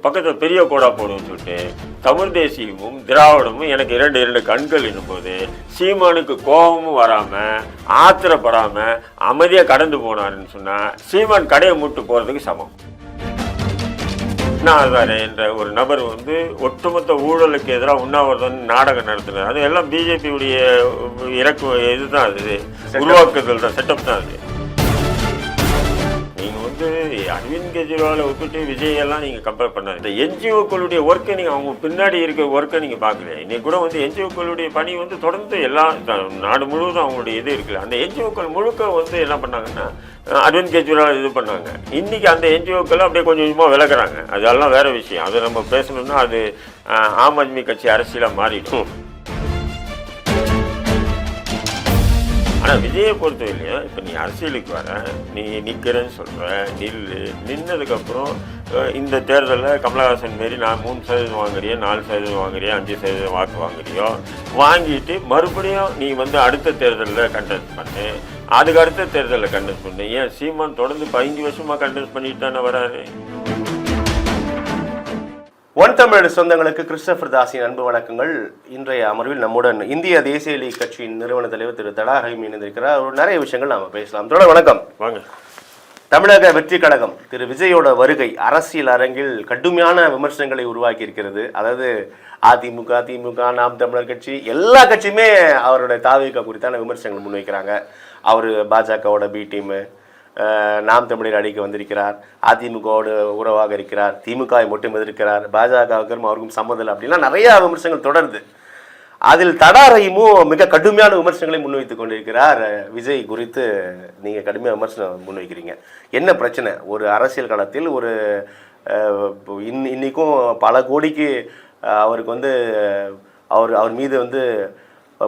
பக்கத்தில் பெரிய கோடா போடுன்னு சொல்லிட்டு தமிழ் தேசியமும் திராவிடமும் எனக்கு இரண்டு கண்கள் என்னும்போது சீமானுக்கு கோபமும் வராமல் ஆத்திரப்படாமல் அமைதியாக கடந்து போனாருன்னு சொன்னால் சீமான் கடையை மூட்டு போகிறதுக்கு சமம். அண்ணாதாரே என்ற ஒரு நபர் ஒட்டுமொத்த ஊழலுக்கு எதிராக உண்ணாவிரதம் நாடகம் நடத்தினார். அது எல்லாம் பிஜேபியுடைய இதுதான், அது உருவாக்குதல் தான், செட்டப் தான். அது அரவிந்த் கெஜ்ரிவாலை விட்டுட்டு விஜயெல்லாம் நீங்கள் கம்பேர் பண்ணாது. இந்த என்ஜிஓக்களுடைய ஒர்க்கை நீங்கள் அவங்க பின்னாடி இருக்க ஒர்க்கை நீங்கள் பார்க்கல. இன்னைக்கு கூட என்ஜிஓக்களுடைய பணி தொடர்ந்து எல்லா நாடு முழுவதும் அவங்களுடைய இது இருக்குல்ல. அந்த என்ஜிஓக்கள் முழுக்க என்ன பண்ணாங்கன்னா அரவிந்த் கெஜ்ரிவால் இது பண்ணாங்க. இன்றைக்கி அந்த என்ஜிஓக்கள் அப்படியே கொஞ்சம் கொஞ்சமாக விலகிறாங்க. அதெல்லாம் வேறு விஷயம். அதை நம்ம பேசணும்னா அது ஆம் ஆத்மி கட்சி அரசியலாக மாறிடும். ஆனால் விஜயை பொறுத்தவரையிலையா இப்போ நீ அரசியலுக்கு வர, நீ நிற்கிறேன்னு சொல்கிற, நின்னதுக்கப்புறம் இந்த தேர்தலில் கமலஹாசன் மாரி நான் 3% வாங்குறியோ, 4% வாங்குறியோ, 5% வாக்கு வாங்குறியோ, வாங்கிட்டு மறுபடியும் நீ அடுத்த தேர்தலில் கண்டெஸ்ட் பண்ணு, அதுக்கு அடுத்த தேர்தலில் கண்டெஸ்ட் பண்ணு. ஏன் சீமான் தொடர்ந்து 15 வருஷமாக கண்டெஸ்ட் பண்ணிட்டு தானே வராரு. ஒன் தமிழ் சொந்தங்களுக்கு கிறிஸ்டபர் தாஸின் அன்பு வணக்கங்கள். இன்றைய அமர்வில் நம்முடன் இந்திய தேசிய லீக் கட்சியின் நிறுவன தலைவர் திரு தடா ஹைமி இணைந்திருக்கிறார். நிறைய விஷயங்கள் நாம பேசலாம். தொடர் வணக்கம். வாங்க. தமிழக வெற்றி கழகம் திரு விஜயோட வருகை அரசியல் அரங்கில் கடுமையான விமர்சனங்களை உருவாக்கி இருக்கிறது. அதாவது அதிமுக, திமுக, நாம் தமிழர் கட்சி எல்லா கட்சியுமே அவருடைய தாவேகா குறித்தான விமர்சனங்கள் முன்வைக்கிறாங்க. அவர் பாஜகவோட பி டீமு, நாம் தமிழர் அடிக்க வந்திருக்கிறார், அதிமுகவோடு உறவாக இருக்கிறார், திமுகவை மட்டும் எதிர்க்கிறார், பாஜகவுக்கும் அவருக்கும் சம்மதம் இல்லை அப்படின்னா நிறைய விமர்சனங்கள் தொடருது. அதில் தடா ரஹீமும் மிக கடுமையான விமர்சனங்களை முன்வைத்துக் கொண்டிருக்கிறார். விஜய் குறித்து நீங்கள் கடுமையாக விமர்சனம் முன்வைக்கிறீங்க. என்ன பிரச்சனை? ஒரு அரசியல் களத்தில் ஒரு இன்னைக்கும் பல கோடிக்கு அவருக்கு அவர் மீது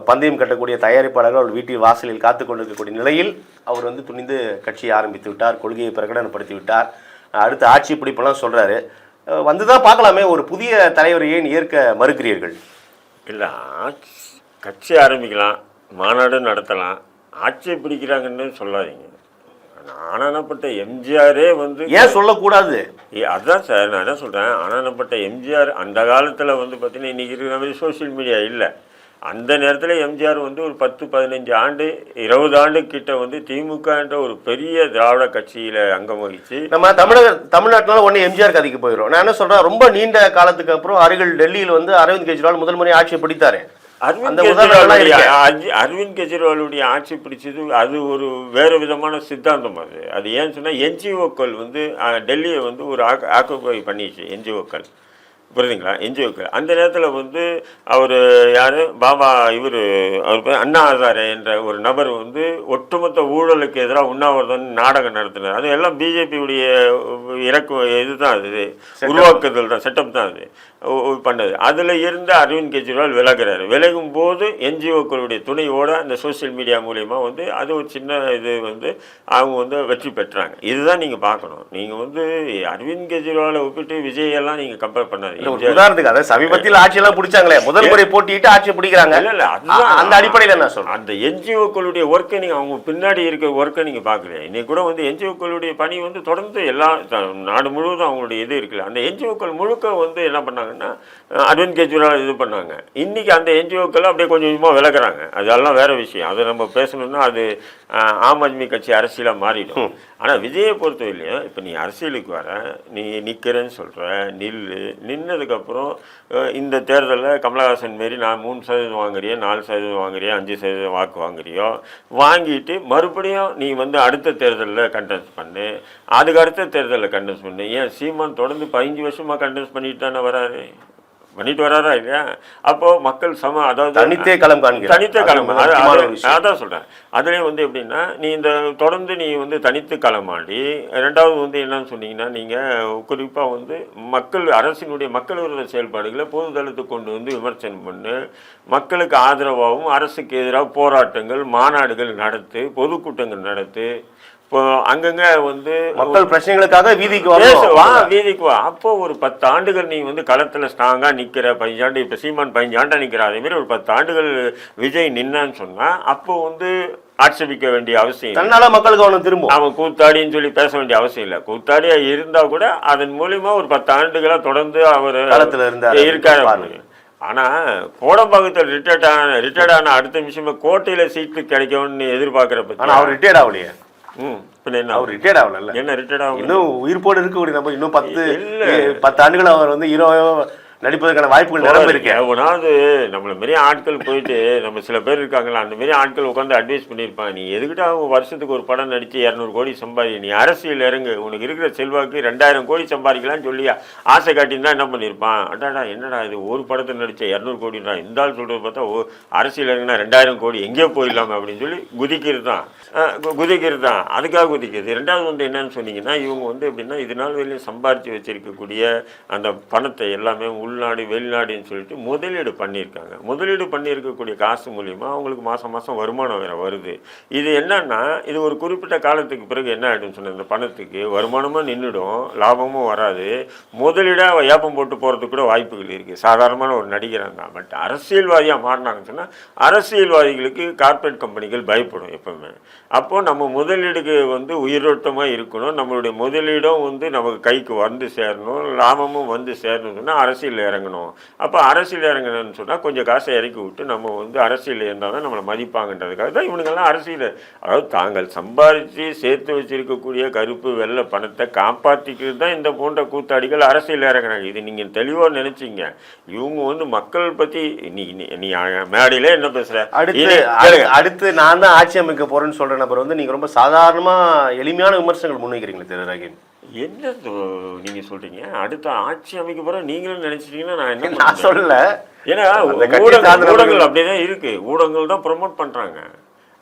பந்தயம் கட்டக்கூடிய தயாரிப்பாளர்கள் அவர் வீட்டில் வாசலில் காத்து கொண்டிருக்கக்கூடிய நிலையில் அவர் துணிந்து கட்சியை ஆரம்பித்து விட்டார், கொள்கையை பிரகடனப்படுத்தி விட்டார். அடுத்து ஆட்சி பிடிப்பெல்லாம் சொல்கிறாரு. தான் பார்க்கலாமே, ஒரு புதிய தலைவரை ஏன் ஏற்க மறுக்கிறீர்கள்? இல்லை, கட்சி ஆரம்பிக்கலாம், மாநாடு நடத்தலாம், ஆட்சியை பிடிக்கிறாங்கன்னு சொல்லாதீங்க. ஆனானப்பட்ட எம்ஜிஆரே ஏன் சொல்லக்கூடாது? அதுதான் சார் நான் என்ன சொல்கிறேன். ஆனானப்பட்ட எம்ஜிஆர் அந்த காலத்தில் பார்த்தீங்கன்னா இன்றைக்கி இருக்கிற மாதிரி சோசியல் மீடியா இல்லை. அந்த நேரத்தில் எம்ஜிஆர் ஒரு 10-15 ஆண்டு 20 ஆண்டு கிட்ட திமுக என்ற ஒரு பெரிய திராவிட கட்சியில் அங்கம் வகிச்சு நம்ம தமிழ்நாட்டினால ஒன்று எம்ஜிஆர் கதைக்கு போயிடும். நான் என்ன சொல்கிறேன், ரொம்ப நீண்ட காலத்துக்கு அப்புறம் அருகில் டெல்லியில் அரவிந்த் கெஜ்ரிவால் முதல் முறை ஆட்சியை பிடித்தாரு. அரவிந்த் கெஜ்ரிவாலுடைய ஆட்சி பிடிச்சது அது ஒரு வேறு விதமான சித்தாந்தம். அது ஏன்னு சொன்னால் என்ஜிஓக்கள் டெல்லியை ஒரு ஆக்குபை பண்ணிச்சு. என்ஜிஓக்கள் புரியுதுங்களா? என்ஜிஓக்கள் அந்த நேரத்தில் அவர் யார் பாபா அவர் பேர் அண்ணாதாரே என்ற ஒரு நபர் ஒட்டுமொத்த ஊழலுக்கு எதிராக உண்ணாவிரதம் நாடகம் நடத்தினார். அது எல்லாம் பிஜேபியுடைய இதுதான், அது உருவாக்குதல் தான், செட்டப் தான். அது பண்ணது. அதில் இருந்து அரவிந்த் கெஜ்ரிவால் விலகிறாரு. விலகும் போது என்ஜிஓக்களுடைய துணையோடு அந்த சோசியல் மீடியா மூலயமா அது ஒரு சின்ன இது அவங்க வெற்றி பெற்றாங்க. இதுதான் நீங்கள் பார்க்கணும். நீங்கள் அரவிந்த் கெஜ்ரிவாலை ஒப்பிட்டு விஜயெல்லாம் நீங்கள் கம்பேர் பண்ணாதீங்க. உதாரணத்துக்கு சமீபத்தில் ஆட்சியெல்லாம் பிடிச்சாங்களே, முதல் முறை போட்டிட்டு ஆட்சி பிடிக்கிறாங்க. இல்ல அந்த அடிப்படையில் என்ன சொல்றேன், அந்த என்ஜிஓக்களுடைய ஒர்க்கை நீங்க அவங்க பின்னாடி இருக்க ஒர்க்கை நீங்க பார்க்கல. இன்னைக்கு கூட என்ஜிஓக்களுடைய பணி தொடர்ந்து எல்லா நாடு முழுவதும் அவங்களுடைய இது இருக்குல்ல. அந்த என்ஜிஓக்கள் முழுக்க என்ன பண்ணாங்கன்னா அரவிந்த் கெஜ்ரிவால் இது பண்ணாங்க. இன்னைக்கு அந்த என்ஜிஓக்கள் அப்படியே கொஞ்சம் கொஞ்சமாக விலகிறாங்க. அதெல்லாம் வேற விஷயம். அதை நம்ம பேசணும்னா அது ஆம் ஆத்மி கட்சி அரசியலாக மாறிடும். ஆனால் விஜயை பொறுத்தவரையிலையா இப்போ நீ அரசியலுக்கு வர, நீ நிற்கிறேன்னு சொல்கிற, நின்னதுக்கப்புறம் இந்த தேர்தலில் கமலஹாசன் மாரி நான் 3% வாங்குறியோ, 4% வாங்குறியோ, 5% வாக்கு வாங்குறியோ, வாங்கிட்டு மறுபடியும் நீ அடுத்த தேர்தலில் கண்டெஸ்ட் பண்ணு, அதுக்கு அடுத்த தேர்தலில் கண்டெஸ்ட் பண்ணு. ஏன் சீமான் தொடர்ந்து 15 வருஷமாக கண்டெஸ்ட் பண்ணிட்டு தானே பண்ணிட்டு வராரா இல்லையா? அப்போ மக்கள் அதாவது தனித்தே களம் அதான் சொல்றேன். அதுலேயும் எப்படின்னா நீ தொடர்ந்து நீ தனித்து களமாடி, ரெண்டாவது என்னன்னு சொன்னீங்கன்னா நீங்கள் குறிப்பாக மக்கள் அரசினுடைய மக்கள் விரோத செயல்பாடுகளை பொதுதளத்துக்கு கொண்டு விமர்சனம் பண்ணு, மக்களுக்கு ஆதரவாகவும் அரசுக்கு எதிராக போராட்டங்கள், மாநாடுகள் நடத்து, பொதுக்கூட்டங்கள் நடத்து. இப்போ அங்கங்கே மக்கள் பிரச்சனைகளுக்காக வீதிக்கு வா. அப்போ ஒரு 10 ஆண்டுகள் நீ களத்தில் ஸ்ட்ராங்காக நிற்கிற, 15 ஆண்டு இப்போ சீமான் 15 ஆண்டாக நிற்கிற, அதேமாரி ஒரு 10 ஆண்டுகள் விஜய் நின்னான்னு சொன்னால் அப்போ ஆட்சேபிக்க வேண்டிய அவசியம் இல்லை. தன்னால மக்களுக்கு அவனு திரும்ப அவன் கூத்தாடின்னு சொல்லி பேச வேண்டிய அவசியம் இல்லை. கூத்தாடியா இருந்தா கூட அதன் மூலியமா ஒரு 10 ஆண்டுகளா தொடர்ந்து அவர் இருக்காரு. ஆனா கோடம்பாக்கத்தில் ரிட்டையர்ட் ஆன அடுத்த நிமிஷமே கோட்டையில சீட்டு கிடைக்கும்னு எதிர்பார்க்கறப்ப அவர் ரிட்டையர்ட் ஆகலையே. என்ன அவர் ரிட்டையர்ட் ஆகல, என்ன ரிட்டையர்ட் ஆகும், இன்னும் உயிர்ப்போடு இருக்கக்கூடிய நம்ம இன்னும் 10 ஆண்டுகள் அவர் வந்து ஹீரோ நடிப்பதற்கான வாய்ப்புகள் நிரம்ப இருக்கு. எவனாவது நம்மள மாரி ஆட்கள் போயிட்டு நம்ம சில பேர் இருக்காங்களா அந்த மாரி ஆட்கள் உட்காந்து அட்வைஸ் பண்ணியிருப்பாங்க. நீ எதுக்கிட்ட வருஷத்துக்கு ஒரு படம் நடிச்சு 200 கோடி சம்பாதி, நீ அரசியல் இறங்கு, உனக்கு இருக்கிற செல்வாக்கு 2000 கோடி சம்பாதிக்கலாம்னு சொல்லி ஆசை காட்டின்னு என்ன பண்ணியிருப்பான். அடாடா என்னடா இது ஒரு படத்தை நடிச்ச 200 கோடின்றா, இந்த ஆள் சொல்றது பார்த்தா அரசியல் இறங்குனா 2000 கோடி எங்கேயோ போயிடலாமா அப்படின்னு சொல்லி குதிக்கிறது தான். அதுக்காக குதிக்கிறது. ரெண்டாவது வந்து என்னன்னு சொன்னீங்கன்னா, இவங்க வந்து எப்படின்னா இது நாள் வெளியும் சம்பாரித்து வச்சிருக்கக்கூடிய அந்த பணத்தை எல்லாமே உள்நாடு வெளிநாடுன்னு சொல்லிட்டு முதலீடு பண்ணியிருக்காங்க. முதலீடு பண்ணியிருக்கக்கூடிய காசு மூலிமா அவங்களுக்கு மாதம் மாதம் வருமானம் வேறு வருது. இது என்னன்னா இது ஒரு குறிப்பிட்ட காலத்துக்கு பிறகு என்ன ஆகிடும்னு சொன்ன இந்த பணத்துக்கு வருமானமும் நின்றுடும், லாபமும் வராது, முதலீடாக ஏப்பம் போட்டு போகிறதுக்கு கூட வாய்ப்புகள் இருக்குது. சாதாரணமான ஒரு நடிகராக தான். பட் அரசியல்வாதியாக மாறினாங்கன்னு சொன்னால் அரசியல்வாதிகளுக்கு கார்ப்பரேட் கம்பெனிகள் பயப்படும் எப்பவுமே. அப்போது நம்ம முதலீடுக்கு வந்து உயிரோட்டமாக இருக்கணும், நம்மளுடைய முதலீடும் வந்து நமக்கு கைக்கு வந்து சேரணும், லாபமும் வந்து சேரணும்னு சொன்னால் அரசியல் இறங்கணும். அப்போ அரசியல் இறங்கணும்னு சொன்னால் கொஞ்சம் காசை இறக்கி விட்டு நம்ம வந்து அரசியல் இருந்தால் தான் நம்மளை மதிப்பாங்கன்றதுக்காக தான் இவனுங்கெல்லாம் அரசியல், அதாவது தாங்கள் சம்பாதிச்சு சேர்த்து வச்சிருக்கக்கூடிய கருப்பு வெள்ளை பணத்தை காப்பாற்றிக்கிறது தான் இந்த போன்ற கூத்தாடிகள் அரசியல் இறங்குறாங்க. இது நீங்கள் தெளிவாக நினைச்சிங்க. இவங்க வந்து மக்கள் பற்றி நீ மேடையில என்ன பேசுற, அடுத்து நான் தான் ஆட்சி அமைக்க போறேன்னு சொல்ற நபர் வந்து நீங்க ரொம்ப சாதாரணமா எளிமையான விமர்சனங்கள் முன்வைக்கிறீங்களா திரு ரஹீம்? என்ன நீங்க சொல்றீங்க? அடுத்த ஆட்சி அமைக்க போற நீங்களும் நினைச்சிட்டீங்கன்னா நான் என்ன நான் சொல்லல. ஏன்னா ஊடகங்கள் அப்படிதான் இருக்கு, ஊடகங்கள் தான் ப்ரொமோட் பண்றாங்க.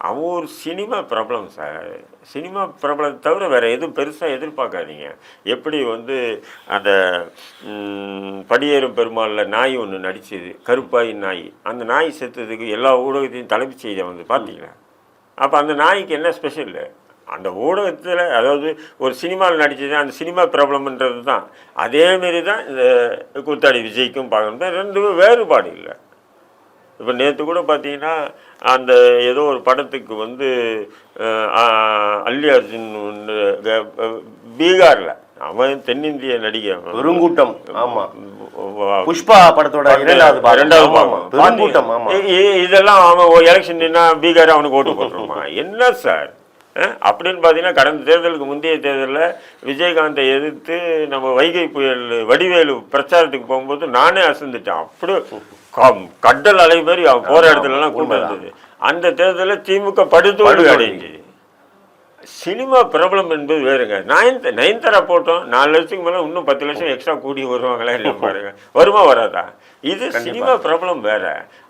அவன் ஒரு சினிமா பிரபலம் சார். சினிமா பிரபலத்தை தவிர வேற எதுவும் பெருசாக எதிர்பார்க்காதீங்க. எப்படி வந்து அந்த படியேறும் பெருமாளில் நாய் ஒன்று நடிச்சது, கருப்பாயின் நாய், அந்த நாய் செத்ததுக்கு எல்லா ஊடகத்தையும் தலைப்புச் செய்தியை வந்து பார்த்தீங்களா? அப்போ அந்த நாய்க்கு என்ன ஸ்பெஷல்? அந்த ஊடகத்தில், அதாவது ஒரு சினிமாவில் நடித்தது அந்த சினிமா பிரபலம்ன்றது தான். அதேமாரி தான் இந்த கூத்தாடி விஜய்க்கும் பார்க்கணும், ரெண்டும் வேறுபாடு இல்லை. இப்போ நேற்று கூட பார்த்தீங்கன்னா அந்த ஏதோ ஒரு படத்துக்கு வந்து அல்லி அர்ஜுன் பீகாரில், அவன் தென்னிந்திய நடிகர் பெருங்கூட்டம், ஆமாம், புஷ்பா படத்தோட இரண்டாவது பெருங்கூட்டம், இதெல்லாம் அவன் எலெக்ஷன்னா பீகார் அவனுக்கு ஓட்டு போட்டுருமா என்ன சார் அப்படின்னு பார்த்தீங்கன்னா, கடந்த தேர்தலுக்கு முந்தைய தேர்தலில் விஜயகாந்தை எதிர்த்து நம்ம வைகை புயல் வடிவேலு பிரச்சாரத்துக்கு போகும்போது நானே அசந்துட்டேன். அப்படி கடல் அலை மாதிரி அவன் போகிற இடத்துலலாம் கூட்டம் இருந்தது. அந்த தேர்தலில் திமுக படுத்தோடு அடைஞ்சது. சினிமா பிரபலம் என்பது வேறுங்க. நயன்தாரா போட்டோம் 4 லட்சத்துக்கு மேலே இன்னும் 10 லட்சம் எக்ஸ்ட்ரா கூடி வருவாங்களா இல்லை பாருங்க, வருமா வராதா? இது சினிமா பிரபலம் வேற.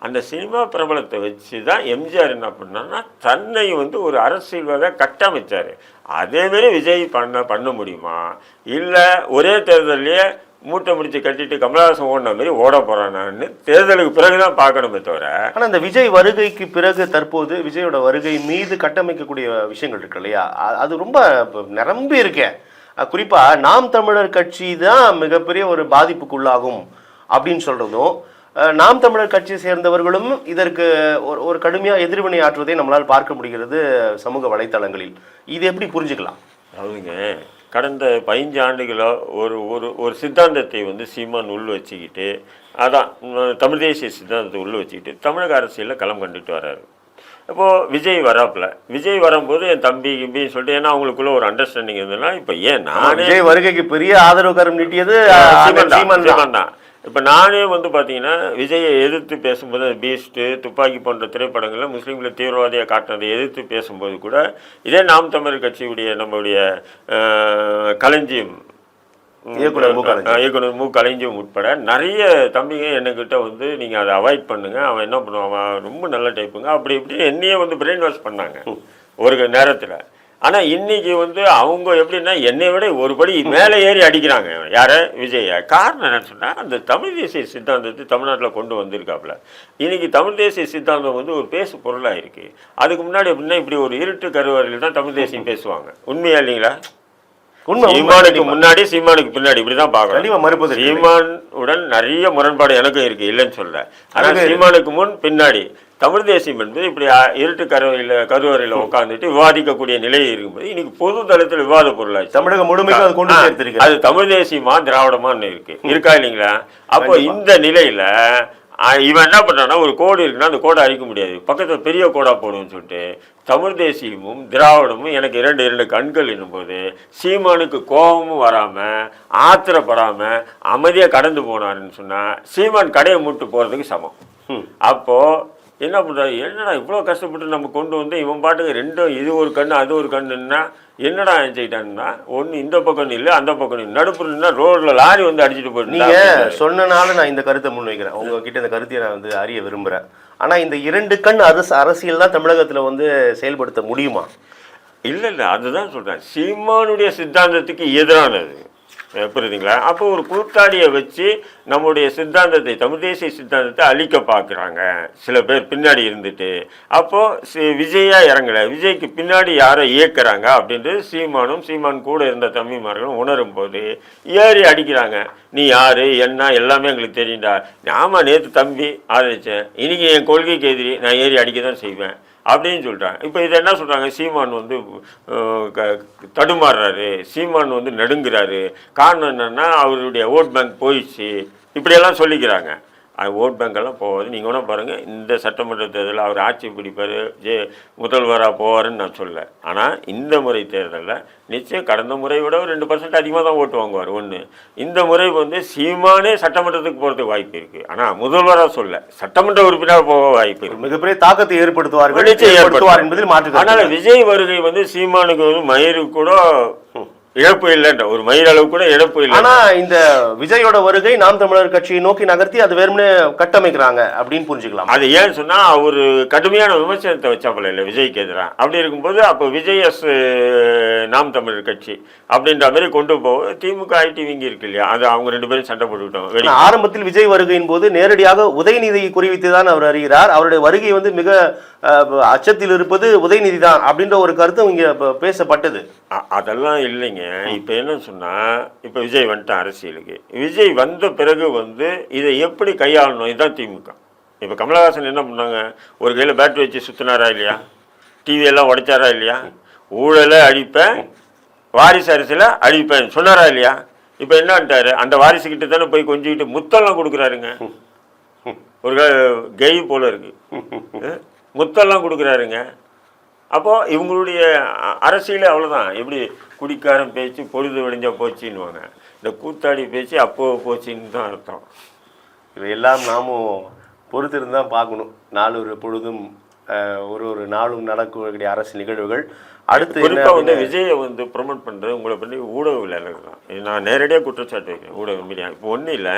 அந்த சினிமா பிரபலத்தை வச்சு தான் எம்ஜிஆர் என்ன பண்ணான்னா தன்னை வந்து ஒரு அரசியல்வாத கட்டமைச்சார். அதேமாரி விஜய் பண்ண முடியுமா? இல்லை ஒரே தேர்தலையே மூட்டை முடிச்சு கட்டிட்டு கமலஹாசன் ஓடின மாதிரி ஓட போறானான்னு தேர்தலுக்கு பிறகுதான் பார்க்கணுமே தவிர. ஆனால் இந்த விஜய் வருகைக்கு பிறகு தற்போது விஜயோட வருகை மீது கட்டமைக்கக்கூடிய விஷயங்கள் இருக்கு இல்லையா, அது ரொம்ப நிரம்பி இருக்கேன். குறிப்பா நாம் தமிழர் கட்சி தான் மிகப்பெரிய ஒரு பாதிப்புக்குள்ளாகும் அப்படின்னு சொல்றதும், நாம் தமிழர் கட்சியை சேர்ந்தவர்களும் இதற்கு ஒரு கடுமையாக எதிர்வினை ஆற்றுவதை நம்மளால் பார்க்க முடிகிறது சமூக வலைத்தளங்களில். இது எப்படி புரிஞ்சுக்கலாம்? அவுங்க கடந்த 15 ஆண்டுகளாக ஒரு சித்தாந்தத்தை வந்து சீமான் உள் வச்சுக்கிட்டு, அதான் தமிழ் தேசிய சித்தாந்தத்தை உள்ள வச்சுக்கிட்டு தமிழக அரசியலில் களம் கண்டுட்டு வர்றாரு. இப்போது விஜய் விஜய் வரும்போது என் தம்பி கிம்பின்னு சொல்லிட்டு, ஏன்னா அவங்களுக்குள்ள ஒரு அண்டர்ஸ்டாண்டிங் இருந்ததுன்னா, இப்போ ஏன் நான் விஜய் வருகைக்கு பெரிய ஆதரவு கரம் நீட்டியது சீமான் தான். இப்போ நானே வந்து பார்த்தீங்கன்னா விஜயை எதிர்த்து பேசும்போது பீஸ்ட்டு துப்பாக்கி போன்ற திரைப்படங்களில் முஸ்லீம்களை தீவிரவாதியாக காட்டினதை எதிர்த்து பேசும்போது கூட இதே நாம் தமிழர் கட்சியுடைய நம்முடைய களஞ்சியம் இயக்குனர் மு களஞ்சியம் உட்பட நிறைய தம்பிங்க என்கிட்ட வந்து நீங்கள் அதை அவாய்ட் பண்ணுங்கள், அவன் என்ன பண்ணுவான், அவன் ரொம்ப நல்ல டைப்புங்க, அப்படி இப்படி என்னையே வந்து பிரெயின் வாஷ் பண்ணாங்க ஒரு நேரத்தில். ஆனால் இன்னைக்கு வந்து அவங்க எப்படின்னா என்னை விட ஒரு படி மேலே ஏறி அடிக்கிறாங்க. யாரை? விஜய. காரணம் என்னன்னு சொன்னால் அந்த தமிழ் தேசிய சித்தாந்தத்தை தமிழ்நாட்டில் கொண்டு வந்திருக்காப்புல. இன்னைக்கு தமிழ் தேசிய சித்தாந்தம் வந்து ஒரு பேசு பொருளாக இருக்குது. அதுக்கு முன்னாடி எப்படின்னா இப்படி ஒரு இருட்டு கருவறையில் தான் தமிழ் தேசியம் பேசுவாங்க. உண்மையா இல்லைங்களா? சீமானுக்கு முன்னாடி சீமானுக்கு பின்னாடி இப்படிதான் பார்க்கணும். சீமான் உடன் நிறைய முரண்பாடு எனக்கும் இருக்கு, இல்லைன்னு சொல்ல. ஆனால் சீமானுக்கு முன் பின்னாடி தமிழ் தேசியம் என்பது இப்படி இருட்டு கருவறையில் உட்காந்துட்டு விவாதிக்கக்கூடிய நிலை இருக்கும்போது இன்னைக்கு பொது தளத்தில் விவாத பொருளாச்சு. தமிழகம் முழுமைக்கும் அது கொண்டு சேர்த்திருக்கு. அது தமிழ் தேசியமா திராவிடமான்னு இருக்கா இல்லைங்களா? அப்போ இந்த நிலையில இவன் என்ன பண்றான்னா, ஒரு கோடு இருக்குன்னா அந்த கோடை அழிக்க முடியாது, பக்கத்தில் பெரிய கோடா போடுன்னு சொல்லிட்டு தமிழ் தேசியமும் திராவிடமும் எனக்கு இரண்டு கண்கள் என்னும்போது சீமானுக்கு கோபமும் வராம ஆத்திரப்படாம அமைதியா கடந்து போனாருன்னு சொன்னா சீமான் கடையை மூட்டு போறதுக்கு சமம். அப்போ என்ன பண்ணுறாரு, என்னடா இவ்வளோ கஷ்டப்பட்டு நம்ம கொண்டு வந்து இவன் பாட்டுக்கு ரெண்டும் இது ஒரு கண்ணு அது ஒரு கண்ணுன்னா என்னடா நினச்சிக்கிட்டான்னா, ஒன்று இந்த பக்கம் இல்லை அந்த பக்கம் இல்லை, நடுப்புறா ரோட்டில் லாரி வந்து அடிச்சுட்டு போயிட்டு. நீங்கள் சொன்னனால நான் இந்த கருத்தை முன்வைக்கிறேன், உங்ககிட்ட இந்த கருத்தை நான் வந்து அறிய விரும்புகிறேன். ஆனால் இந்த 2 கண் அரசியல் தான் தமிழகத்தில் வந்து செயல்படுத்த முடியுமா? இல்லை, அதுதான் சொல்கிறேன், சீமானுடைய சித்தாந்தத்துக்கு எதிரானது. புரியுதுங்களா? அப்போ ஒரு கூத்தாடியை வச்சு நம்முடைய சித்தாந்தத்தை, தமிழ் தேசிய சித்தாந்தத்தை அழிக்க பார்க்குறாங்க சில பேர் பின்னாடி இருந்துட்டு. அப்போது விஜயா இறங்கலை, விஜய்க்கு பின்னாடி யாரை இயக்குறாங்க அப்படின்றது சீமான் கூட இருந்த தம்பிமார்களும் உணரும் போது ஏறி அடிக்கிறாங்க. நீ யார் என்ன எல்லாமே எங்களுக்கு தெரியுண்டா, நாம நேற்று தம்பி ஆதரித்தேன், இன்னைக்கு என் கொள்கைக்கு எதிரி, நான் ஏறி அடிக்க தான் செய்வேன் அப்படின்னு சொல்கிறாங்க. இப்போ இதை என்ன சொல்கிறாங்க, சீமான் வந்து தடுமாறுறாரு, சீமான் வந்து நடுங்குறாரு. காரணம் என்னென்னா அவருடைய ஓட் பேங்க் போயிடுச்சு, இப்படியெல்லாம் சொல்லிக்கிறாங்க. ஓட் பேங்கெல்லாம் போகாது. நீங்கள் வேணால் பாருங்கள், இந்த சட்டமன்ற தேர்தலில் அவர் ஆட்சி பிடிப்பார், முதல்வராக போவாருன்னு நான் சொல்ல. ஆனால் இந்த முறை தேர்தலில் நிச்சயம் கடந்த முறை விட 2% அதிகமாக தான் ஓட்டு வாங்குவார். ஒன்று, இந்த முறை வந்து சீமானே சட்டமன்றத்துக்கு போகிறதுக்கு வாய்ப்பு இருக்குது. ஆனால் முதல்வராக சொல்ல, சட்டமன்ற உறுப்பினர் போக வாய்ப்பு இருக்குது. மிகப்பெரிய தாக்கத்தை ஏற்படுத்துவார்கள், நிச்சயம் ஏற்படுத்துவார் என்பதில் மாற்று. அதனால் விஜய் வருகை வந்து சீமானுக்கு வந்து மயிருக்கு கூட இழப்பு இல்லைன்ற, ஒரு மயிர் அளவு கூட இழப்பு இல்லை. ஆனா இந்த விஜயோட வருகை நாம் தமிழர் கட்சியை நோக்கி நகர்த்தி அது வெறுமனே கட்டமைக்கிறாங்க அப்படின்னு புரிஞ்சுக்கலாம். அது ஏன்னு சொன்னா அவர் கடுமையான விமர்சனத்தை வச்சாப்பல இல்லை விஜய்க்கு எதிராக. அப்படி இருக்கும்போது அப்போ விஜய் நாம் தமிழர் கட்சி அப்படின்ற மாதிரி கொண்டு போக திமுக ஐடிவிங்க இருக்கு இல்லையா, அது அவங்க 2 பேரும் சண்டை போட்டுக்கிட்டோம். ஆரம்பத்தில் விஜய் வருகையின் போது நேரடியாக உதயநிதியை குறிவித்து தான் அவர் அறிகிறார். அவருடைய வருகை வந்து மிக அச்சத்தில் இருப்பது உதயநிதி தான் அப்படின்ற ஒரு கருத்து இங்க பேசப்பட்டது. அதெல்லாம் இல்லைங்க. இப்போ என்ன சொன்னா, இப்போ விஜய் வந்துட்டான் அரசியலுக்கு. விஜய் வந்த பிறகு வந்து இதை எப்படி கையாளணும், இதுதான் திமுக. இப்போ கமலஹாசன் என்ன பண்ணாங்க, ஒரு கையில் பேட்டரி வச்சு சுத்தினாரா இல்லையா, டிவியெல்லாம் உடைச்சாரா இல்லையா, ஊழலை அழிப்பேன் வாரிசு அரசியல அழிப்பேன் சொன்னாரா இல்லையா. இப்போ என்னன்ட்டாரு, அந்த வாரிசுக்கிட்ட தானே போய் கொஞ்சிக்கிட்டு முத்தெல்லாம் கொடுக்குறாருங்க. ஒரு கெய் போல இருக்கு, முத்தெல்லாம் கொடுக்குறாருங்க. அப்போது இவங்களுடைய அரசியலே அவ்வளோதான். எப்படி குடிக்காரன் பேச்சு பொழுது விடிஞ்சா போச்சுன்னுவாங்க, இந்த கூத்தாடி பேச்சு அப்போ போச்சுன்னு தான் அர்த்தம். இதையெல்லாம் நாமும் பொறுத்திருந்து தான் பார்க்கணும். நாலு பொழுதும் ஒரு நாளும் நடக்கக்கூடிய அரசு நிகழ்வுகள். அடுத்து குறிப்பாக வந்து விஜயை வந்து ப்ரொமோட் பண்ணுறது உங்களை பண்ணி ஊடகவியலாளர்கள் தான். நான் நேரடியாக குற்றச்சாட்டு வைக்கிறேன், ஊடக மீடியா. இப்போ ஒன்றும் இல்லை,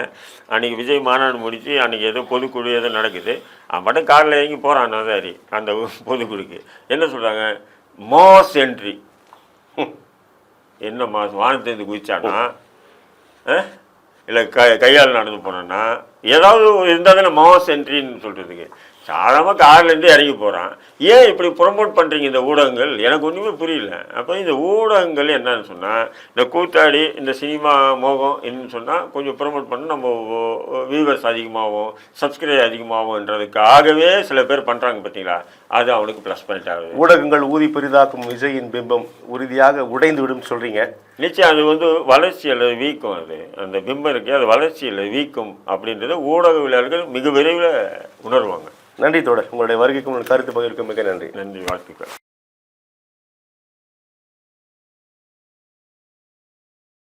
அன்றைக்கி விஜய் மாநாடு முடித்து அன்றைக்கி ஏதோ பொதுக்குழு ஏதோ நடக்குது, மட்டும் காரில் இறங்கி போகிறான் நதாரி அந்த பொதுக்குழுக்கு. என்ன சொல்கிறாங்க, மாஸ் என்ட்ரி. என்ன மாஸ், வானத்திலிருந்து குதிச்சானா இல்லை கையால் நடந்து போனோன்னா ஏதாவது இருந்தால் தானே மாஸ் என்ட்ரின்னு சொல்கிறதுக்கு. சாதாரணமாக கார்லேருந்து இறங்கி போகிறான். ஏன் இப்படி ப்ரொமோட் பண்ணுறீங்க இந்த ஊடகங்கள், எனக்கு ஒன்றுமே புரியல. அப்போ இந்த ஊடகங்கள் என்னன்னு சொன்னால், இந்த கூத்தாடி இந்த சினிமா மோகம் என்னன்னு சொன்னால் கொஞ்சம் ப்ரொமோட் பண்ண நம்ம வியூவர்ஸ் அதிகமாகும், சப்ஸ்கிரைப் அதிகமாகும்ன்றதுக்காகவே சில பேர் பண்ணுறாங்க பார்த்தீங்களா, அது அவனுக்கு ப்ளஸ் பாயிண்ட் ஆகுது. ஊடகங்கள் ஊதி பெரிதாக்கும் விஜயின் பிம்பம் உறுதியாக உடைந்து விடும் சொல்கிறீங்க. நிச்சயம் அது வந்து வளர்ச்சியில் வீக்கும், அது அந்த பிம்பம் இருக்குது, அது வளர்ச்சியில் வீக்கும் அப்படின்றத ஊடகவியலாளர்கள் மிக விரைவில் உணர்வாங்க. நன்றி தோழர், உங்களுடைய வருகைக்கும் கருத்து பகிர்வுக்கும் மிக நன்றி. நன்றி, வாழ்த்துக்கள்.